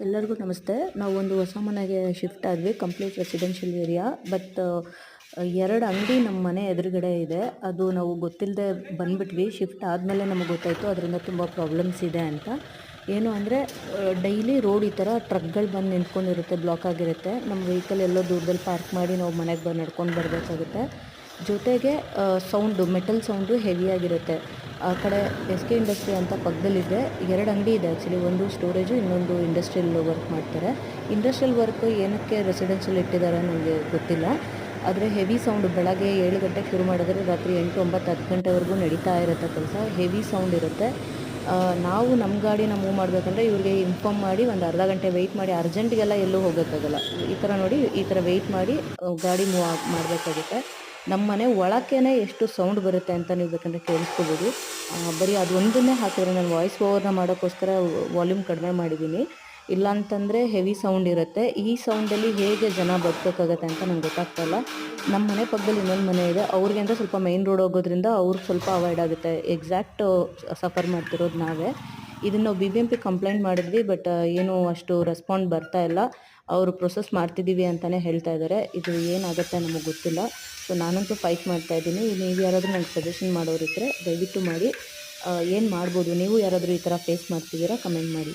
ಎಲ್ಲರಿಗೂ ನಮಸ್ತೆ. ನಾವು ಒಂದು ಹೊಸ ಮನೆಗೆ ಶಿಫ್ಟ್ ಆದ್ವಿ, ಕಂಪ್ಲೀಟ್ ರೆಸಿಡೆನ್ಷಿಯಲ್ ಏರಿಯಾ. ಬಟ್ 2 ಅಂಗಡಿ ನಮ್ಮ ಮನೆ ಎದುರುಗಡೆ ಇದೆ. ಅದು ನಾವು ಗೊತ್ತಿಲ್ಲದೆ ಬಂದ್ಬಿಟ್ವಿ. ಶಿಫ್ಟ್ ಆದಮೇಲೆ ನಮಗೆ ಗೊತ್ತಾಯಿತು ಅದರಿಂದ ತುಂಬ ಪ್ರಾಬ್ಲಮ್ಸ್ ಇದೆ ಅಂತ. ಏನು ಅಂದರೆ ಡೈಲಿ ರೋಡ್ ಈ ಥರ ಟ್ರಕ್ಗಳು ಬಂದು ನಿಂತ್ಕೊಂಡಿರುತ್ತೆ, ಬ್ಲಾಕ್ ಆಗಿರುತ್ತೆ. ನಮ್ಮ ವೆಹಿಕಲ್ ಎಲ್ಲೋ ದೂರದಲ್ಲಿ ಪಾರ್ಕ್ ಮಾಡಿ ನಾವು ಮನೆಗೆ ಬಂದು ನಡ್ಕೊಂಡು ಬರಬೇಕಾಗುತ್ತೆ. ಜೊತೆಗೆ ಸೌಂಡು, ಮೆಟಲ್ ಸೌಂಡು ಹೆವಿಯಾಗಿರುತ್ತೆ. ಆ ಕಡೆ ಎಸ್ ಕೆ ಇಂಡಸ್ಟ್ರಿ ಅಂತ ಪಕ್ಕದಲ್ಲಿದೆ. 2 ಅಂಗಡಿ ಇದೆ ಆ್ಯಕ್ಚುಲಿ. ಒಂದು ಸ್ಟೋರೇಜು, ಇನ್ನೊಂದು ಇಂಡಸ್ಟ್ರಿಯಲ್ ವರ್ಕ್ ಮಾಡ್ತಾರೆ. ಇಂಡಸ್ಟ್ರಿಯಲ್ ವರ್ಕ್ ಏನಕ್ಕೆ ರೆಸಿಡೆನ್ಷಿಯಲ್ ಇಟ್ಟಿದ್ದಾರೆ ನನಗೆ ಗೊತ್ತಿಲ್ಲ. ಆದರೆ ಹೆವಿ ಸೌಂಡು, ಬೆಳಗ್ಗೆ 7 ಗಂಟೆಗೆ ಶುರು ಮಾಡಿದ್ರೆ ರಾತ್ರಿ 8, 9, 10 ಗಂಟೆವರೆಗೂ ನಡೀತಾ ಇರುತ್ತೆ ಕೆಲಸ. ಹೆವಿ ಸೌಂಡ್ ಇರುತ್ತೆ. ನಾವು ನಮ್ಮ ಗಾಡಿನ ಮೂವ್ ಮಾಡಬೇಕಂದ್ರೆ ಇವ್ರಿಗೆ ಇನ್ಫಾರ್ಮ್ ಮಾಡಿ ಒಂದು ಅರ್ಧ ಗಂಟೆ ವೆಯ್ಟ್ ಮಾಡಿ, ಅರ್ಜೆಂಟಿಗೆಲ್ಲ ಎಲ್ಲೂ ಹೋಗೋಕ್ಕಾಗಲ್ಲ. ಈ ಥರ ನೋಡಿ, ಈ ಥರ ವೆಯ್ಟ್ ಮಾಡಿ ಗಾಡಿ ಮೂವ್ ಮಾಡಬೇಕಾಗುತ್ತೆ. ನಮ್ಮ ಮನೆ ಒಳಕ್ಕೇ ಎಷ್ಟು ಸೌಂಡ್ ಬರುತ್ತೆ ಅಂತ ನೀವು ಬೇಕಂದರೆ ಕೇಳಿಸ್ಕೋಬೋದು. ಬರೀ ಅದೊಂದನ್ನೇ ಹಾಕಿದ್ರೆ, ನಾನು ವಾಯ್ಸ್ ಓವರ್ನ ಮಾಡೋಕ್ಕೋಸ್ಕರ ವಾಲ್ಯೂಮ್ ಕಡಿಮೆ ಮಾಡಿದ್ದೀನಿ. ಇಲ್ಲಾಂತಂದರೆ ಹೆವಿ ಸೌಂಡ್ ಇರುತ್ತೆ. ಈ ಸೌಂಡಲ್ಲಿ ಹೇಗೆ ಜನ ಬದುಕೋಕ್ಕಾಗತ್ತೆ ಅಂತ ನಂಗೆ ಗೊತ್ತಾಗ್ತಾಯಿಲ್ಲ. ನಮ್ಮ ಮನೆ ಪಕ್ಕದಲ್ಲಿ ಇನ್ನೊಂದು ಮನೆ ಇದೆ. ಅವ್ರಿಗೆ ಅಂದರೆ ಸ್ವಲ್ಪ ಮೈನ್ ರೋಡ್ ಹೋಗೋದ್ರಿಂದ ಅವ್ರಿಗೆ ಸ್ವಲ್ಪ ಅವಾಯ್ಡ್ ಆಗುತ್ತೆ. ಎಕ್ಸಾಕ್ಟ್ ಸಫರ್ ಮಾಡ್ತಿರೋದು ನಾವೇ. ಇದನ್ನು ನಾವು BBMP ಕಂಪ್ಲೇಂಟ್ ಮಾಡಿದ್ವಿ, ಬಟ್ ಏನೂ ಅಷ್ಟು ರೆಸ್ಪಾಂಡ್ ಬರ್ತಾ ಇಲ್ಲ. ಅವರು ಪ್ರೊಸೆಸ್ ಮಾಡ್ತಿದ್ದೀವಿ ಅಂತಲೇ ಹೇಳ್ತಾ ಇದ್ದಾರೆ. ಇದು ಏನಾಗುತ್ತೆ ನಮಗೆ ಗೊತ್ತಿಲ್ಲ. ಸೊ ನಾನಂತೂ ಫೈಟ್ ಮಾಡ್ತಾಯಿದ್ದೀನಿ. ನೀವು ಯಾರಾದರೂ ನಂಗೆ ಸಜೆಷನ್ ಮಾಡೋರಿದ್ದರೆ ದಯವಿಟ್ಟು ಮಾಡಿ. ಏನು ಮಾಡ್ಬೋದು? ನೀವು ಯಾರಾದರೂ ಈ ಥರ ಫೇಸ್ ಮಾಡ್ತಿದ್ದೀರಾ? ಕಮೆಂಟ್ ಮಾಡಿ.